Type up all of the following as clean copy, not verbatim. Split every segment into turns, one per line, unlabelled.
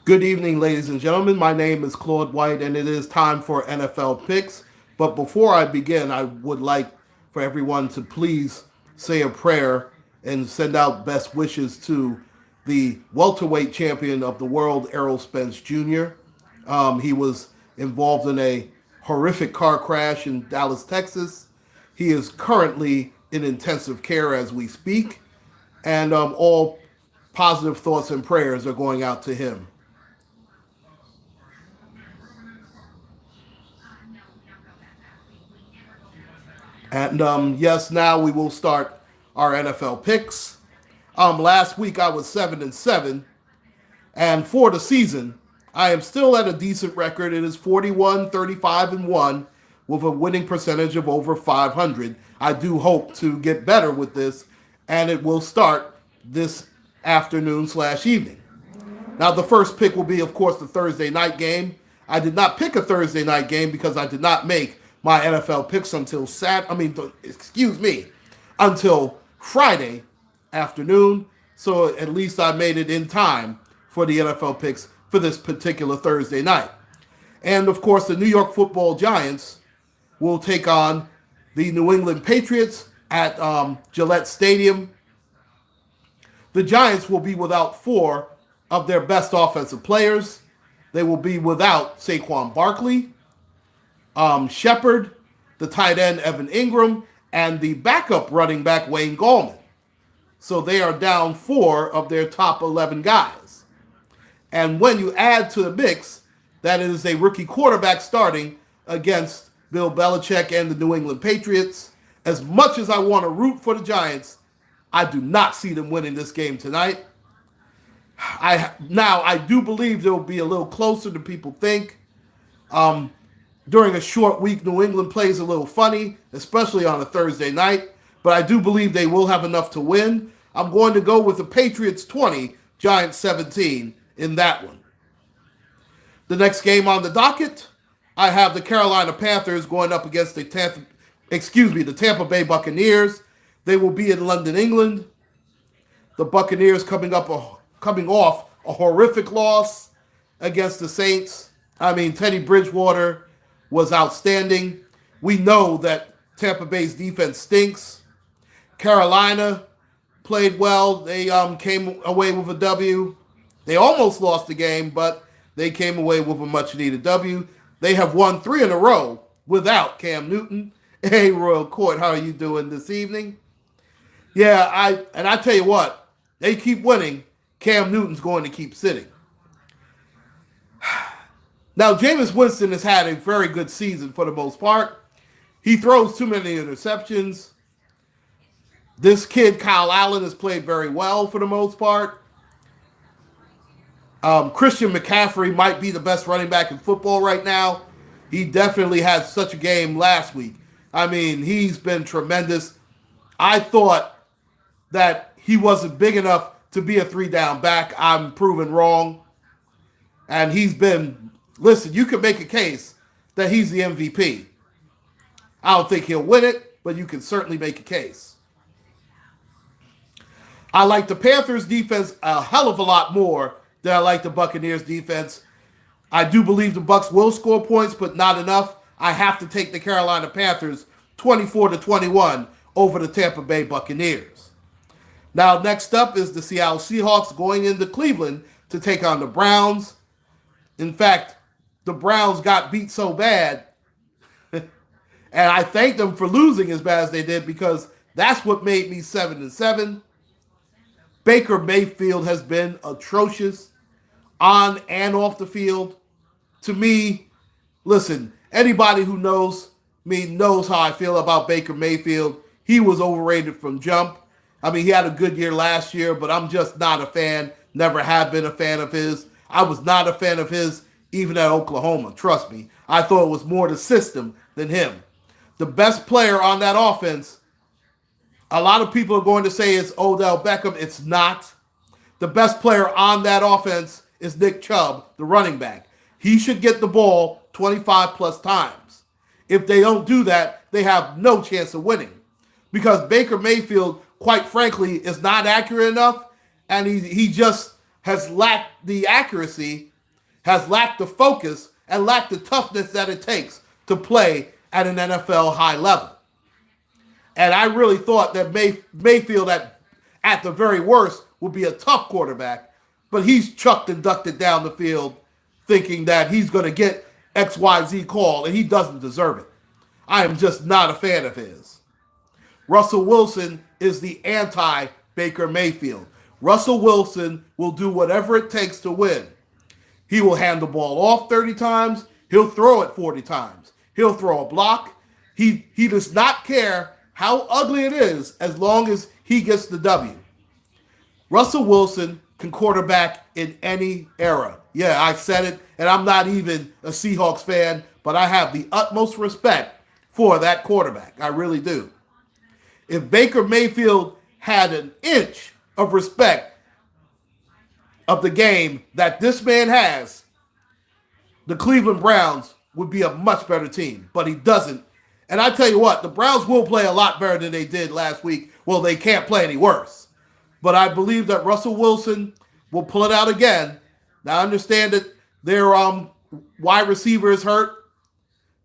Good evening, ladies and gentlemen. My name is Claude White, and it is time for NFL picks. But before I begin, I would like for everyone to please say a prayer and send out best wishes to the welterweight champion of the world, Errol Spence Jr. He was involved in a horrific car crash in Dallas, Texas. He is currently in intensive care as we speak, and all positive thoughts and prayers are going out to him. And yes, now we will start our NFL picks. Last week I was 7-7, and for the season, I am still at a decent record. It is 41, 35, and 1 with a winning percentage of over 500. I do hope to get better with this, and it will start this afternoon slash evening. Now, the first pick will be, of course, the Thursday night game. I did not pick a Thursday night game because I did not make my NFL picks until until Friday afternoon. So at least I made it in time for the NFL picks for this particular Thursday night. And of course, the New York Football Giants will take on the New England Patriots at Gillette Stadium. The Giants will be without four of their best offensive players. They will be without Saquon Barkley, Shepard, the tight end Evan Ingram, and the backup running back Wayne Gallman. So they are down four of their top 11 guys. And when you add to the mix that it is a rookie quarterback starting against Bill Belichick and the New England Patriots, as much as I want to root for the Giants, I do not see them winning this game tonight. I do believe they'll be a little closer than people think. During a short week, New England plays a little funny, especially on a Thursday night. But I do believe they will have enough to win. I'm going to go with the Patriots 20, Giants 17 in that one. The next game on the docket, I have the Carolina Panthers going up against the Tampa Bay Buccaneers. They will be in London, England. The Buccaneers coming off a horrific loss against the Saints. I mean, Teddy Bridgewater was outstanding. We know that Tampa Bay's defense stinks. Carolina played well. They came away with a W. They almost lost the game, but they came away with a much-needed W. They have won 3 in a row without Cam Newton. Hey, Royal Court, how are you doing this evening? Yeah, I tell you what, they keep winning. Cam Newton's going to keep sitting. Now, Jameis Winston has had a very good season for the most part. He throws too many interceptions. This kid, Kyle Allen, has played very well for the most part. Christian McCaffrey might be the best running back in football right now. He definitely had such a game last week. I mean, he's been tremendous. I thought that he wasn't big enough to be a 3-down back. I'm proven wrong. And listen, you can make a case that he's the MVP. I don't think he'll win it, but you can certainly make a case. I like the Panthers defense a hell of a lot more than I like the Buccaneers defense. I do believe the Bucs will score points, but not enough. I have to take the Carolina Panthers 24-21 over the Tampa Bay Buccaneers. Now, next up is the Seattle Seahawks going into Cleveland to take on the Browns. In fact, the Browns got beat so bad, and I thank them for losing as bad as they did because that's what made me 7-7. Baker Mayfield has been atrocious on and off the field. To me, listen, anybody who knows me knows how I feel about Baker Mayfield. He was overrated from jump. I mean, he had a good year last year, but I'm just not a fan. Never have been a fan of his. I was not a fan of his even at Oklahoma. Trust me. I thought it was more the system than him. The best player on that offense, a lot of people are going to say it's Odell Beckham. It's not. The best player on that offense is Nick Chubb, the running back. He should get the ball 25 plus times. If they don't do that, they have no chance of winning. Because Baker Mayfield, quite frankly, is not accurate enough, and he just has lacked the accuracy, has lacked the focus, and lacked the toughness that it takes to play at an NFL high level. And I really thought that Mayfield, at the very worst, would be a tough quarterback, but he's chucked and ducked it down the field thinking that he's going to get XYZ call, and he doesn't deserve it. I am just not a fan of his. Russell Wilson is the anti-Baker Mayfield. Russell Wilson will do whatever it takes to win. He will hand the ball off 30 times. He'll throw it 40 times. He'll throw a block. He does not care how ugly it is as long as he gets the W. Russell Wilson can quarterback in any era. Yeah, I said it, and I'm not even a Seahawks fan, but I have the utmost respect for that quarterback. I really do. If Baker Mayfield had an inch of respect of the game that this man has, the Cleveland Browns would be a much better team, but he doesn't. And I tell you what, the Browns will play a lot better than they did last week. Well, they can't play any worse. But I believe that Russell Wilson will pull it out again. Now, I understand that their wide receiver is hurt,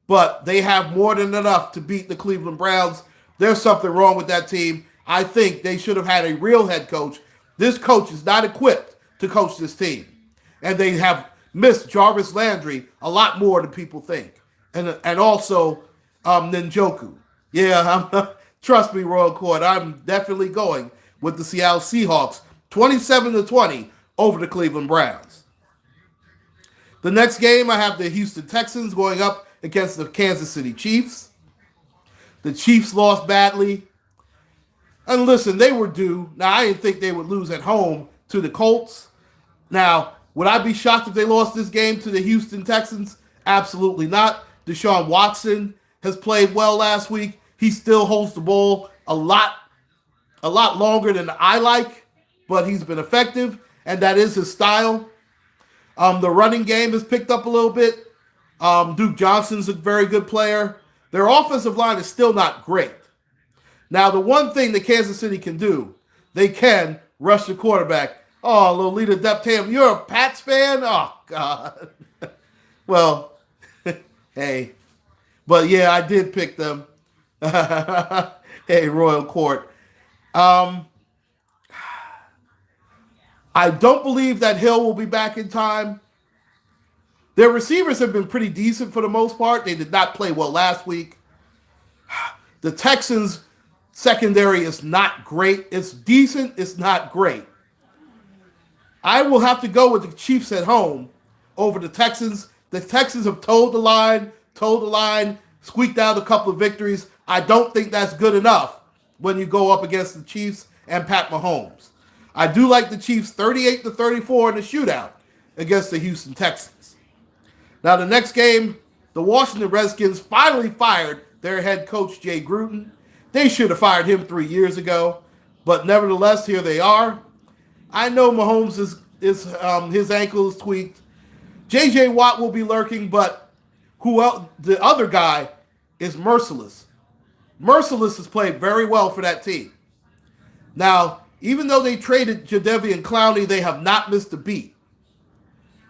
but they have more than enough to beat the Cleveland Browns. There's something wrong with that team. I think they should have had a real head coach. This coach is not equipped to coach this team. And they have missed Jarvis Landry a lot more than people think. And also Njoku. Yeah, trust me, Royal Court, I'm definitely going with the Seattle Seahawks, 27-20 over the Cleveland Browns. The next game, I have the Houston Texans going up against the Kansas City Chiefs. The Chiefs lost badly. And listen, they were due. Now, I didn't think they would lose at home to the Colts. Now, would I be shocked if they lost this game to the Houston Texans? Absolutely not. Deshaun Watson has played well last week. He still holds the ball a lot longer than I like, but he's been effective, and that is his style. The running game has picked up a little bit. Duke Johnson's a very good player. Their offensive line is still not great. Now, the one thing that Kansas City can do, they can rush the quarterback. Oh, Lolita Deptam, you're a Pats fan? Oh, God. Well, hey. But, yeah, I did pick them. Hey, Royal Court. I don't believe that Hill will be back in time. Their receivers have been pretty decent for the most part. They did not play well last week. The Texans' secondary is not great. It's decent. It's not great. I will have to go with the Chiefs at home over the Texans. The Texans have toed the line, squeaked out a couple of victories. I don't think that's good enough when you go up against the Chiefs and Pat Mahomes. I do like the Chiefs 38-34 in the shootout against the Houston Texans. Now, the next game, the Washington Redskins finally fired their head coach, Jay Gruden. They should have fired him 3 years ago, but nevertheless, here they are. I know Mahomes his ankle is tweaked. J.J. Watt will be lurking, but who else? The other guy is Merciless. Merciless has played very well for that team. Now, even though they traded Jadeveon Clowney, they have not missed a beat.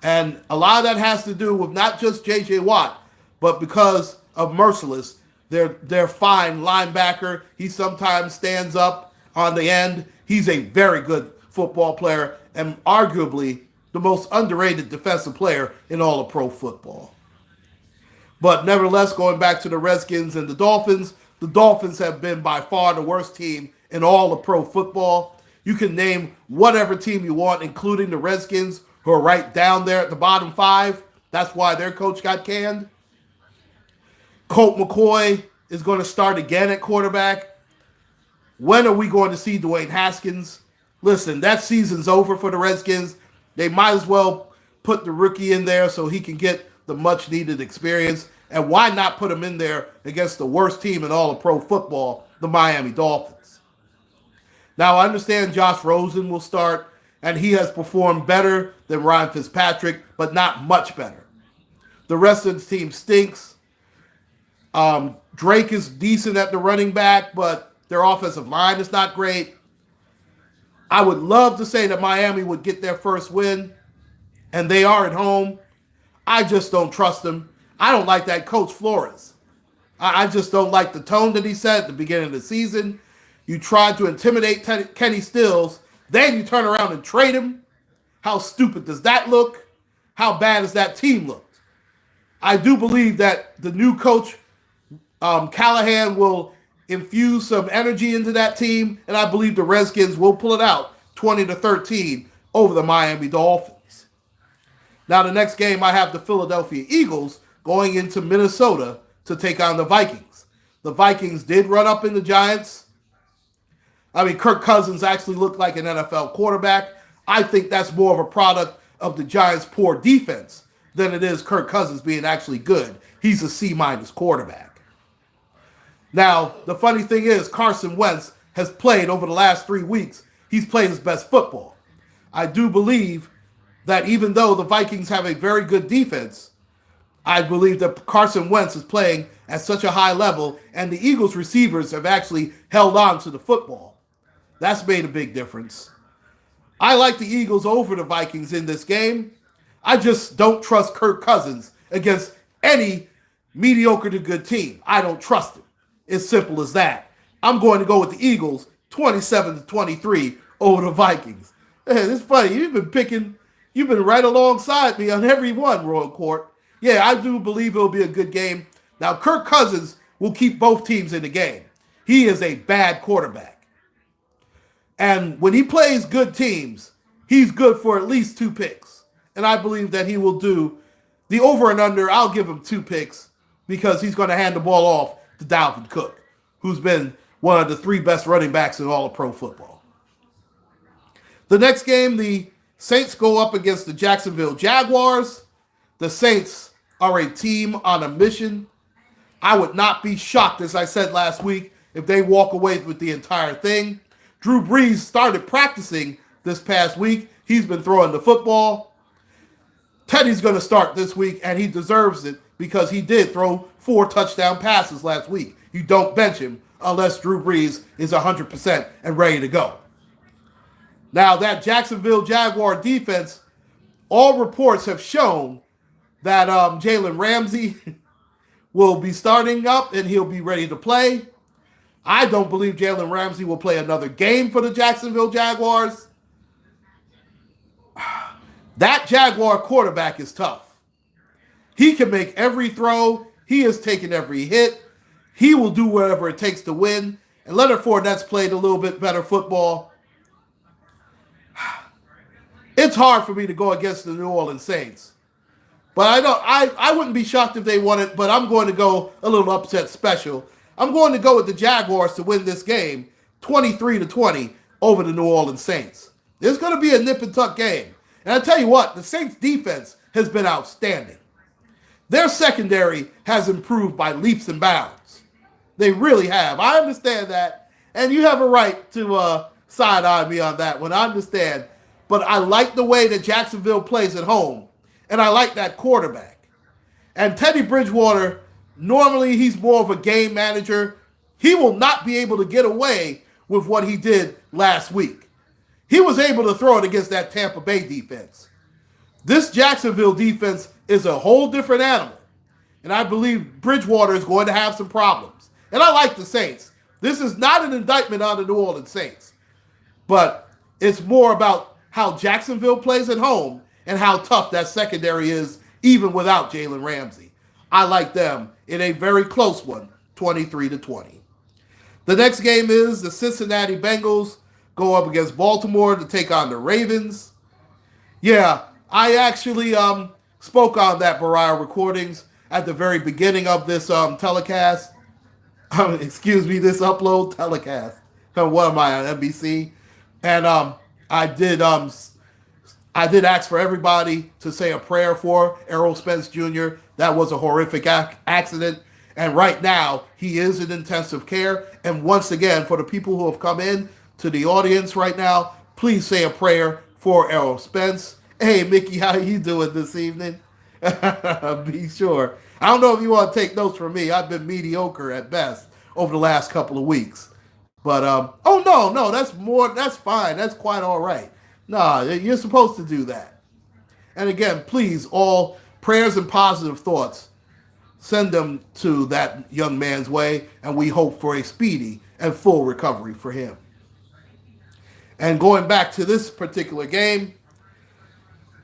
And a lot of that has to do with not just J.J. Watt, but because of Merciless, their fine linebacker. He sometimes stands up on the end. He's a very good football player and arguably the most underrated defensive player in all of pro football. But nevertheless, going back to the Redskins and the Dolphins have been by far the worst team in all of pro football. You can name whatever team you want, including the Redskins, who are right down there at the bottom five. That's why their coach got canned. Colt McCoy is going to start again at quarterback. When are we going to see Dwayne Haskins? Listen, that season's over for the Redskins. They might as well put the rookie in there so he can get the much-needed experience. And why not put him in there against the worst team in all of pro football, the Miami Dolphins? Now, I understand Josh Rosen will start, and he has performed better than Ryan Fitzpatrick, but not much better. The rest of the team stinks. Drake is decent at the running back, but their offensive line is not great. I would love to say that Miami would get their first win, and they are at home. I just don't trust them. I don't like that coach Flores. I just don't like the tone that he set at the beginning of the season. You tried to intimidate Kenny Stills, then you turn around and trade him. How stupid does that look? How bad does that team look? I do believe that the new coach, Callahan, will infuse some energy into that team, and I believe the Redskins will pull it out 20-13 over the Miami Dolphins. Now, the next game, I have the Philadelphia Eagles going into Minnesota to take on the Vikings. The Vikings did run up in the Giants. I mean, Kirk Cousins actually looked like an NFL quarterback. I think that's more of a product of the Giants' poor defense than it is Kirk Cousins being actually good. He's a C-minus quarterback. Now, the funny thing is, Carson Wentz has played over the last 3 weeks. He's played his best football. I do believe that even though the Vikings have a very good defense, I believe that Carson Wentz is playing at such a high level, and the Eagles receivers have actually held on to the football. That's made a big difference. I like the Eagles over the Vikings in this game. I just don't trust Kirk Cousins against any mediocre to good team. I don't trust him. It's simple as that. I'm going to go with the Eagles 27-23 over the Vikings. Hey, it's funny. You've been right alongside me on every one, Royal Court. Yeah, I do believe it'll be a good game. Now, Kirk Cousins will keep both teams in the game. He is a bad quarterback. And when he plays good teams, he's good for at least 2 picks. And I believe that he will do the over and under. I'll give him 2 picks because he's going to hand the ball off to Dalvin Cook, who's been one of the 3 best running backs in all of pro football. The next game, the Saints go up against the Jacksonville Jaguars. The Saints are a team on a mission. I would not be shocked, as I said last week, if they walk away with the entire thing. Drew Brees started practicing this past week. He's been throwing the football. Teddy's going to start this week, and he deserves it because he did throw 4 touchdown passes last week. You don't bench him unless Drew Brees is 100% and ready to go. Now, that Jacksonville Jaguar defense, all reports have shown that Jalen Ramsey will be starting up and he'll be ready to play. I don't believe Jalen Ramsey will play another game for the Jacksonville Jaguars. That Jaguar quarterback is tough. He can make every throw. He has taken every hit. He will do whatever it takes to win. And Leonard Fournette's played a little bit better football. It's hard for me to go against the New Orleans Saints. But I wouldn't be shocked if they won it, but I'm going to go a little upset special. I'm going to go with the Jaguars to win this game 23-20 over the New Orleans Saints. It's going to be a nip and tuck game. And I tell you what, the Saints defense has been outstanding. Their secondary has improved by leaps and bounds. They really have. I understand that. And you have a right to side-eye me on that one. I understand. But I like the way that Jacksonville plays at home. And I like that quarterback. And Teddy Bridgewater, normally he's more of a game manager. He will not be able to get away with what he did last week. He was able to throw it against that Tampa Bay defense. This Jacksonville defense is a whole different animal. And I believe Bridgewater is going to have some problems. And I like the Saints. This is not an indictment on the New Orleans Saints. But it's more about how Jacksonville plays at home and how tough that secondary is, even without Jalen Ramsey. I like them in a very close one, 23-20. The next game is the Cincinnati Bengals go up against Baltimore to take on the Ravens. Yeah, I actually spoke on that Barrier Recordings at the very beginning of this telecast. This upload telecast. What am I on NBC? And I did ask for everybody to say a prayer for Errol Spence Jr. That was a horrific accident. And right now, he is in intensive care. And once again, for the people who have come in to the audience right now, please say a prayer for Errol Spence. Hey, Mickey, how you doing this evening? Be sure. I don't know if you want to take notes from me. I've been mediocre at best over the last couple of weeks. But oh no, that's fine. That's quite all right. No, you're supposed to do that. And again, please, all prayers and positive thoughts, send them to that young man's way, and we hope for a speedy and full recovery for him. And going back to this particular game,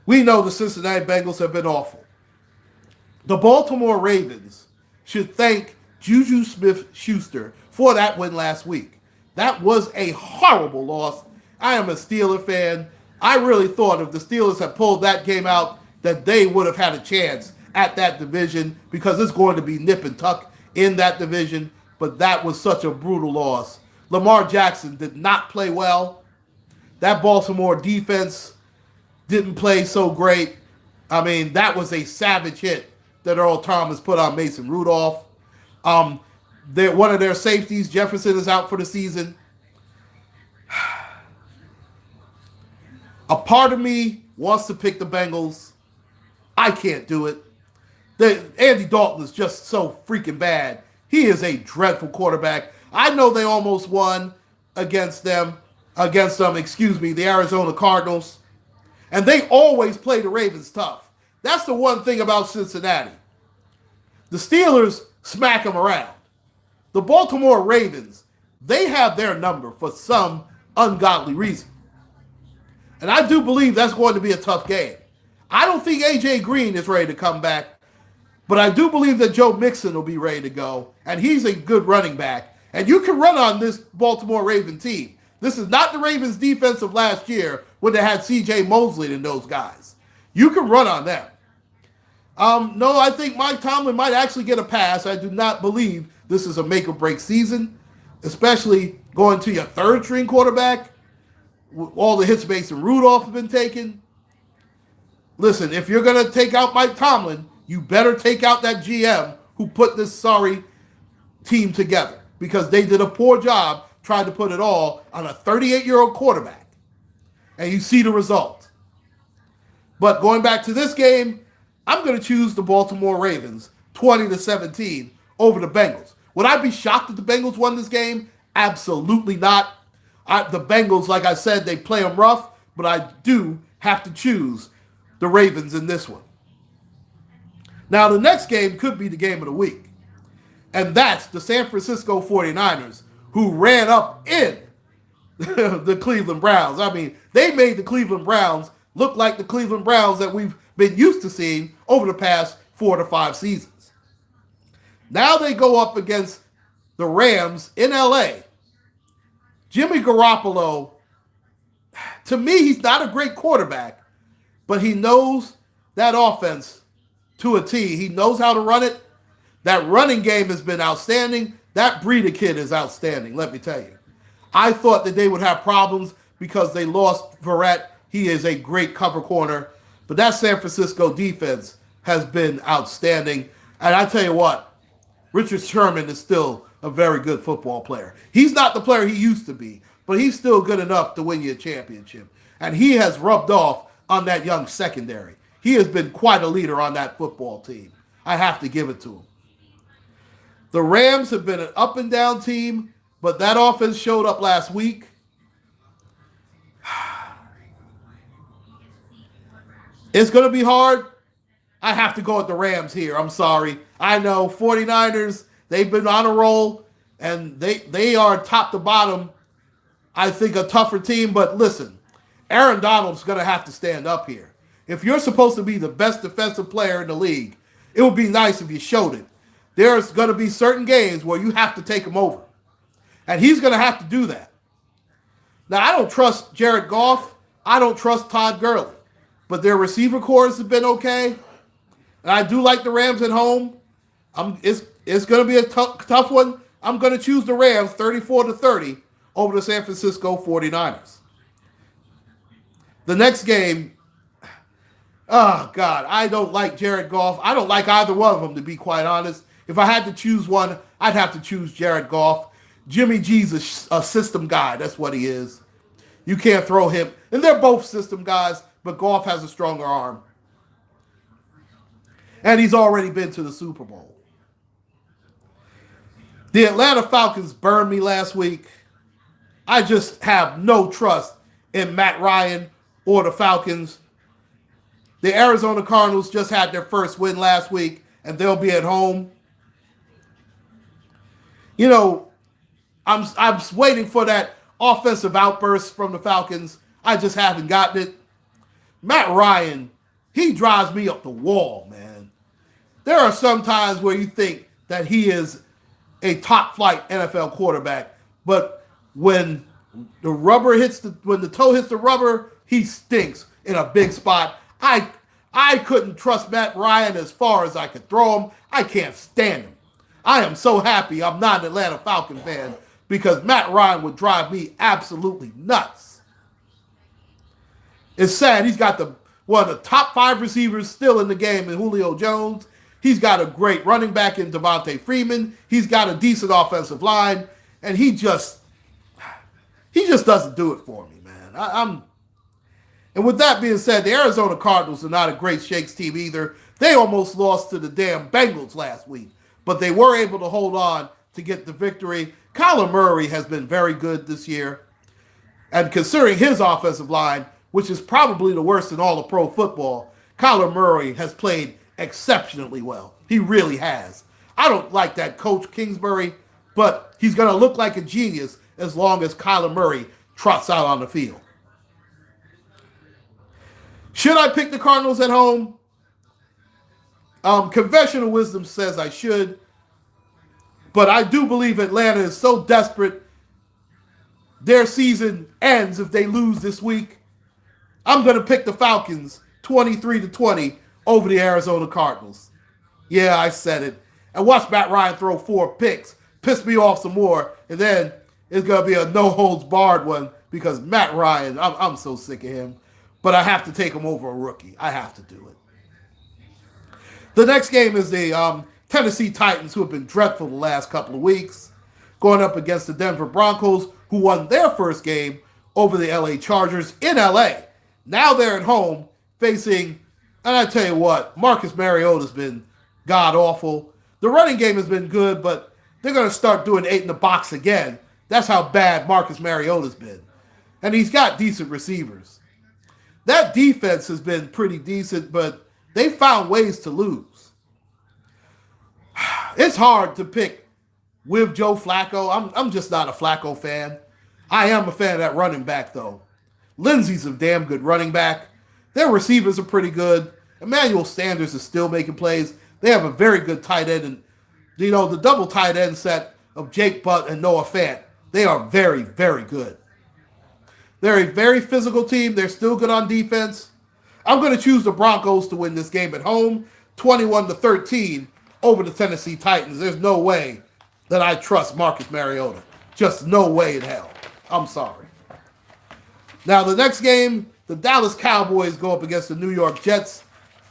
we know the Cincinnati Bengals have been awful. The Baltimore Ravens should thank Juju Smith-Schuster for that win last week. That was a horrible loss. I am a Steeler fan. I really thought if the Steelers had pulled that game out, that they would have had a chance at that division because it's going to be nip and tuck in that division. But that was such a brutal loss. Lamar Jackson did not play well. That Baltimore defense didn't play so great. I mean, that was a savage hit that Earl Thomas put on Mason Rudolph. One of their safeties, Jefferson, is out for the season. A part of me wants to pick the Bengals. I can't do it. Andy Dalton is just so freaking bad. He is a dreadful quarterback. I know they almost won against the Arizona Cardinals. And they always play the Ravens tough. That's the one thing about Cincinnati. The Steelers smack them around. The Baltimore Ravens, they have their number for some ungodly reason. And I do believe that's going to be a tough game. I don't think A.J. Green is ready to come back, but I do believe that Joe Mixon will be ready to go, and he's a good running back. And you can run on this Baltimore Raven team. This is not the Ravens' defense of last year when they had C.J. Mosley and those guys. You can run on them. No, I think Mike Tomlin might actually get a pass. I do not believe this is a make-or-break season, especially going to your third-string quarterback. All the hits Mason Rudolph have been taken. Listen, if you're going to take out Mike Tomlin, you better take out that GM who put this sorry team together because they did a poor job trying to put it all on a 38-year-old quarterback. And you see the result. But going back to this game, I'm going to choose the Baltimore Ravens 20-17 over the Bengals. Would I be shocked if the Bengals won this game? Absolutely not. The Bengals, like I said, they play them rough, but I do have to choose the Ravens in this one. Now, the next game could be the game of the week, and that's the San Francisco 49ers, who ran up in the Cleveland Browns. I mean, they made the Cleveland Browns look like the Cleveland Browns that we've been used to seeing over the past 4 to 5 seasons. Now they go up against the Rams in L.A. Jimmy Garoppolo, to me, he's not a great quarterback, but he knows that offense to a T. He knows how to run it. That running game has been outstanding. That Breida kid is outstanding, let me tell you. I thought that they would have problems because they lost Verrett. He is a great cover corner. But that San Francisco defense has been outstanding. And I tell you what, Richard Sherman is still a very good football player. He's not the player he used to be, but he's still good enough to win you a championship. And he has rubbed off on that young secondary. He has been quite a leader on that football team. I have to give it to him. The Rams have been an up and down team, but that offense showed up last week. It's going to be hard. I have to go with the Rams here. I'm sorry. I know 49ers, they've been on a roll, and they are top to bottom, I think, a tougher team. But listen, Aaron Donald's going to have to stand up here. If you're supposed to be the best defensive player in the league, it would be nice if you showed it. There's going to be certain games where you have to take him over. And he's going to have to do that. Now, I don't trust Jared Goff. I don't trust Todd Gurley. But their receiver cores have been okay. And I do like the Rams at home. It's going to be a tough one. I'm going to choose the Rams 34-30 over the San Francisco 49ers. The next game, oh, God, I don't like Jared Goff. I don't like either one of them, to be quite honest. If I had to choose one, I'd have to choose Jared Goff. Jimmy G's a system guy. That's what he is. You can't throw him. And they're both system guys, but Goff has a stronger arm. And he's already been to the Super Bowl. The Atlanta Falcons burned me last week. I just have no trust in Matt Ryan or the Falcons. The Arizona Cardinals just had their first win last week, and they'll be at home. You know, I'm waiting for that offensive outburst from the Falcons. I just haven't gotten it. Matt Ryan, he drives me up the wall, man. There are some times where you think that he is a top flight NFL quarterback, but when when the toe hits the rubber, he stinks in a big spot. I couldn't trust Matt Ryan as far as I could throw him. I can't stand him. I am so happy I'm not an Atlanta Falcon fan because Matt Ryan would drive me absolutely nuts. It's sad. He's got one of the top 5 receivers still in the game in Julio Jones. He's got a great running back in Devontae Freeman. He's got a decent offensive line, and he just doesn't do it for me, man. And with that being said, the Arizona Cardinals are not a great shakes team either. They almost lost to the damn Bengals last week, but they were able to hold on to get the victory. Kyler Murray has been very good this year, and considering his offensive line, which is probably the worst in all of pro football, Kyler Murray has played exceptionally well. He really has. I don't like that coach Kingsbury, but he's going to look like a genius as long as Kyler Murray trots out on the field. Should I pick the Cardinals at home? Conventional wisdom says I should, but I do believe Atlanta is so desperate. Their season ends if they lose this week. I'm going to pick the Falcons 23-20 over the Arizona Cardinals. Yeah, I said it. And watch Matt Ryan throw 4 picks, piss me off some more, and then it's going to be a no-holds-barred one because Matt Ryan, I'm so sick of him. But I have to take him over a rookie. I have to do it. The next game is the Tennessee Titans, who have been dreadful the last couple of weeks, going up against the Denver Broncos, who won their first game over the LA Chargers in LA. Now they're at home facing, and I tell you what, Marcus Mariota's been god-awful. The running game has been good, but they're going to start doing 8 in the box again. That's how bad Marcus Mariota's been. And he's got decent receivers. That defense has been pretty decent, but they found ways to lose. It's hard to pick with Joe Flacco. I'm just not a Flacco fan. I am a fan of that running back, though. Lindsey's a damn good running back. Their receivers are pretty good. Emmanuel Sanders is still making plays. They have a very good tight end. And, the double tight end set of Jake Butt and Noah Fant, they are very, very good. They're a very physical team. They're still good on defense. I'm going to choose the Broncos to win this game at home, 21-13 over the Tennessee Titans. There's no way that I trust Marcus Mariota. Just no way in hell. I'm sorry. Now, the next game, the Dallas Cowboys go up against the New York Jets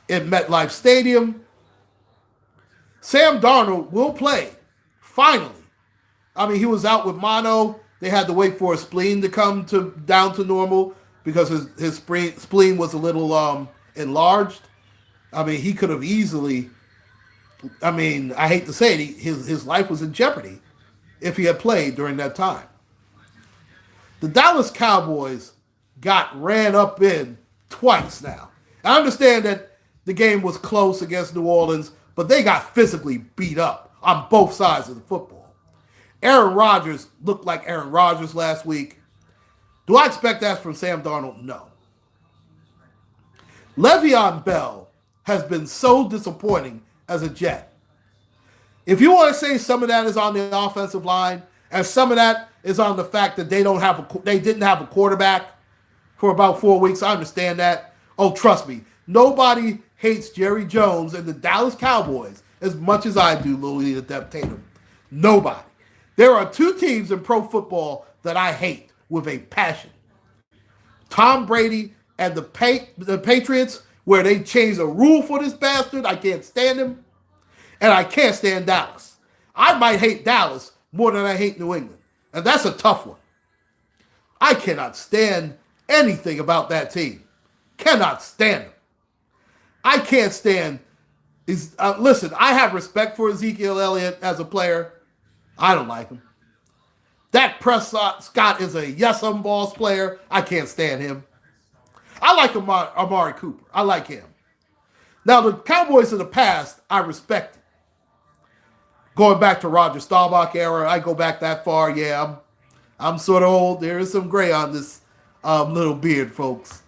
in MetLife Stadium. Sam Darnold will play, finally. I mean, he was out with mono. They had to wait for his spleen to come down to normal because his spleen was a little enlarged. I mean, he could have easily, I hate to say it, his life was in jeopardy if he had played during that time. The Dallas Cowboys got ran up in twice now. I understand that the game was close against New Orleans, but they got physically beat up on both sides of the football. Aaron Rodgers looked like Aaron Rodgers last week. Do I expect that from Sam Darnold? No. Le'Veon Bell has been so disappointing as a Jet. If you want to say some of that is on the offensive line, and some of that is on the fact that they didn't have a quarterback for about 4 weeks, I understand that. Oh, trust me, nobody hates Jerry Jones and the Dallas Cowboys as much as I do Louis Tatum. Nobody. There are 2 teams in pro football that I hate with a passion. Tom Brady and the Patriots, where they changed a rule for this bastard. I can't stand him. And I can't stand Dallas. I might hate Dallas more than I hate New England. And that's a tough one. I cannot stand anything about that team. Cannot stand them. I can't stand... Listen, I have respect for Ezekiel Elliott as a player. I don't like him. Dak Prescott is a balls player. I can't stand him. I like Amari Cooper. I like him. Now, the Cowboys of the past, I respect it. Going back to Roger Staubach era, I go back that far. Yeah, I'm sort of old. There is some gray on this little beard, folks.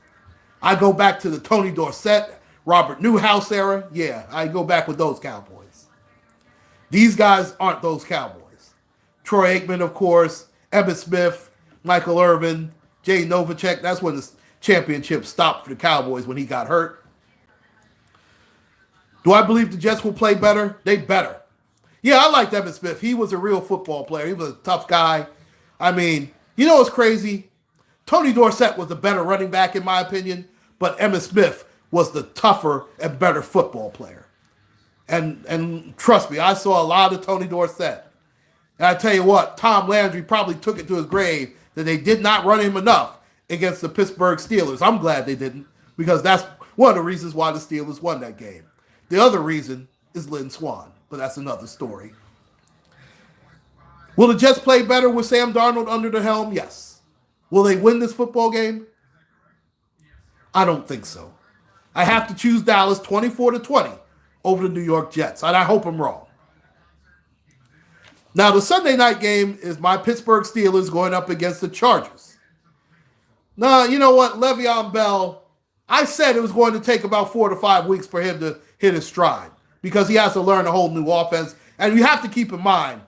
I go back to the Tony Dorsett, Robert Newhouse era. Yeah, I go back with those Cowboys. These guys aren't those Cowboys. Troy Aikman, of course, Emmitt Smith, Michael Irvin, Jay Novacek. That's when the championship stopped for the Cowboys when he got hurt. Do I believe the Jets will play better? They better. Yeah, I liked Emmitt Smith. He was a real football player. He was a tough guy. I mean, you know what's crazy? Tony Dorsett was the better running back, in my opinion, but Emmitt Smith was the tougher and better football player. And trust me, I saw a lot of Tony Dorsett. And I tell you what, Tom Landry probably took it to his grave that they did not run him enough against the Pittsburgh Steelers. I'm glad they didn't, because that's one of the reasons why the Steelers won that game. The other reason is Lynn Swann, but that's another story. Will the Jets play better with Sam Darnold under the helm? Yes. Will they win this football game? I don't think so. I have to choose Dallas 24-20 over the New York Jets, and I hope I'm wrong. Now, the Sunday night game is my Pittsburgh Steelers going up against the Chargers. Now, you know what? Le'Veon Bell, I said it was going to take about 4 to 5 weeks for him to hit his stride because he has to learn a whole new offense. And you have to keep in mind,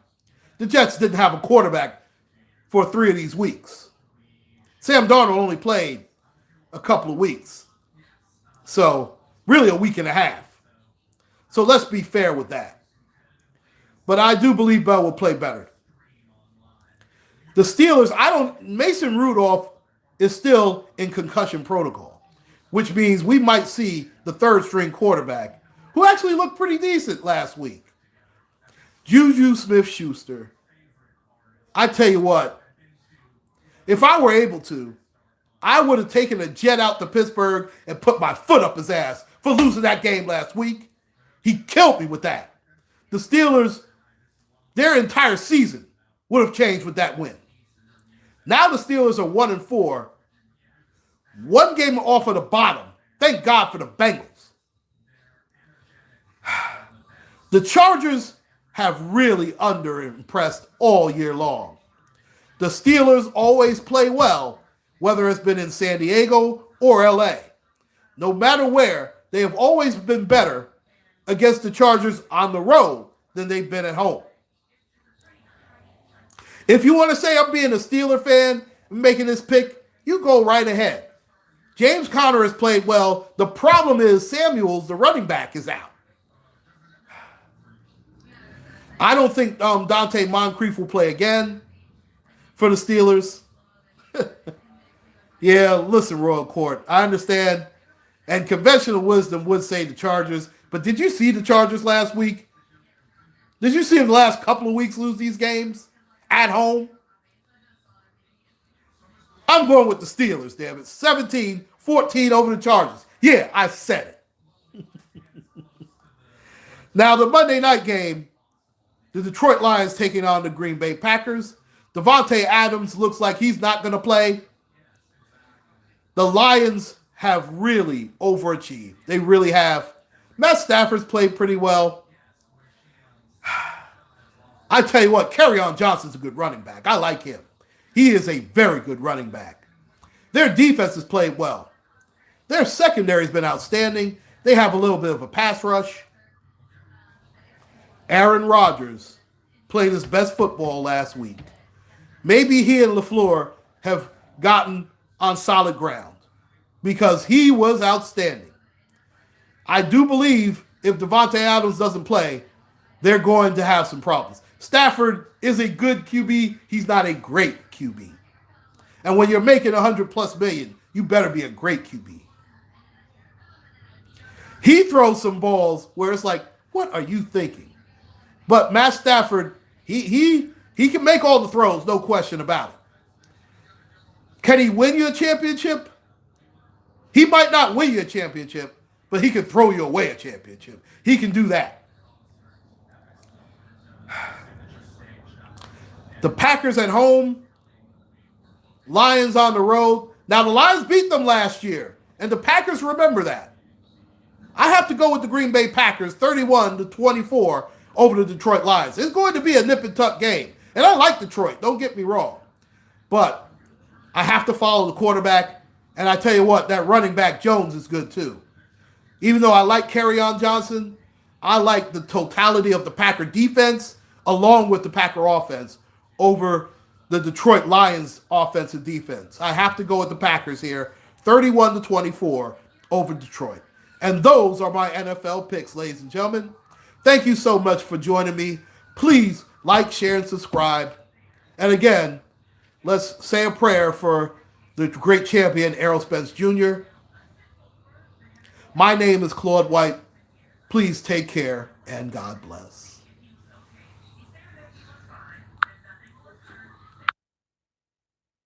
the Jets didn't have a quarterback for 3 of these weeks. Sam Darnold only played a couple of weeks. So, really a week and a half. So let's be fair with that. But I do believe Bell will play better. The Steelers, Mason Rudolph is still in concussion protocol, which means we might see the third string quarterback, who actually looked pretty decent last week. Juju Smith-Schuster. I tell you what, if I were able to, I would have taken a jet out to Pittsburgh and put my foot up his ass for losing that game last week. He killed me with that. The Steelers, their entire season would have changed with that win. Now the Steelers are 1-4, one game off of the bottom. Thank God for the Bengals. The Chargers have really underimpressed all year long. The Steelers always play well, whether it's been in San Diego or LA. No matter where, they have always been better against the Chargers on the road than they've been at home. If you want to say I'm being a Steeler fan and making this pick, you go right ahead. James Conner has played well. The problem is Samuels, the running back, is out. I don't think Dante Moncrief will play again for the Steelers. Yeah, listen, Royal Court, I understand. And conventional wisdom would say the Chargers. But did you see the Chargers last week? Did you see them the last couple of weeks lose these games at home? I'm going with the Steelers, damn it. 17-14 over the Chargers. Yeah, I said it. Now, the Monday night game, the Detroit Lions taking on the Green Bay Packers. Davante Adams looks like he's not going to play. The Lions have really overachieved. They really have. Matt Stafford's played pretty well. I tell you what, Kerryon Johnson's a good running back. I like him. He is a very good running back. Their defense has played well. Their secondary's been outstanding. They have a little bit of a pass rush. Aaron Rodgers played his best football last week. Maybe he and LaFleur have gotten on solid ground because he was outstanding. I do believe if Davante Adams doesn't play, they're going to have some problems. Stafford is a good QB. He's not a great QB. And when you're making $100+ million, you better be a great QB. He throws some balls where it's like, what are you thinking? But Matt Stafford, he can make all the throws, no question about it. Can he win you a championship? He might not win you a championship, but he can throw you away a championship. He can do that. The Packers at home, Lions on the road. Now, the Lions beat them last year, and the Packers remember that. I have to go with the Green Bay Packers 31-24 over the Detroit Lions. It's going to be a nip and tuck game. And I like Detroit, don't get me wrong. But I have to follow the quarterback. And I tell you what, that running back Jones is good too. Even though I like Kerryon Johnson, I like the totality of the Packer defense along with the Packer offense over the Detroit Lions offensive defense. I have to go with the Packers here, 31-24 over Detroit. And those are my NFL picks, ladies and gentlemen. Thank you so much for joining me. Please like, share, and subscribe. And again, let's say a prayer for the great champion, Errol Spence Jr. My name is Claude White. Please take care and God bless.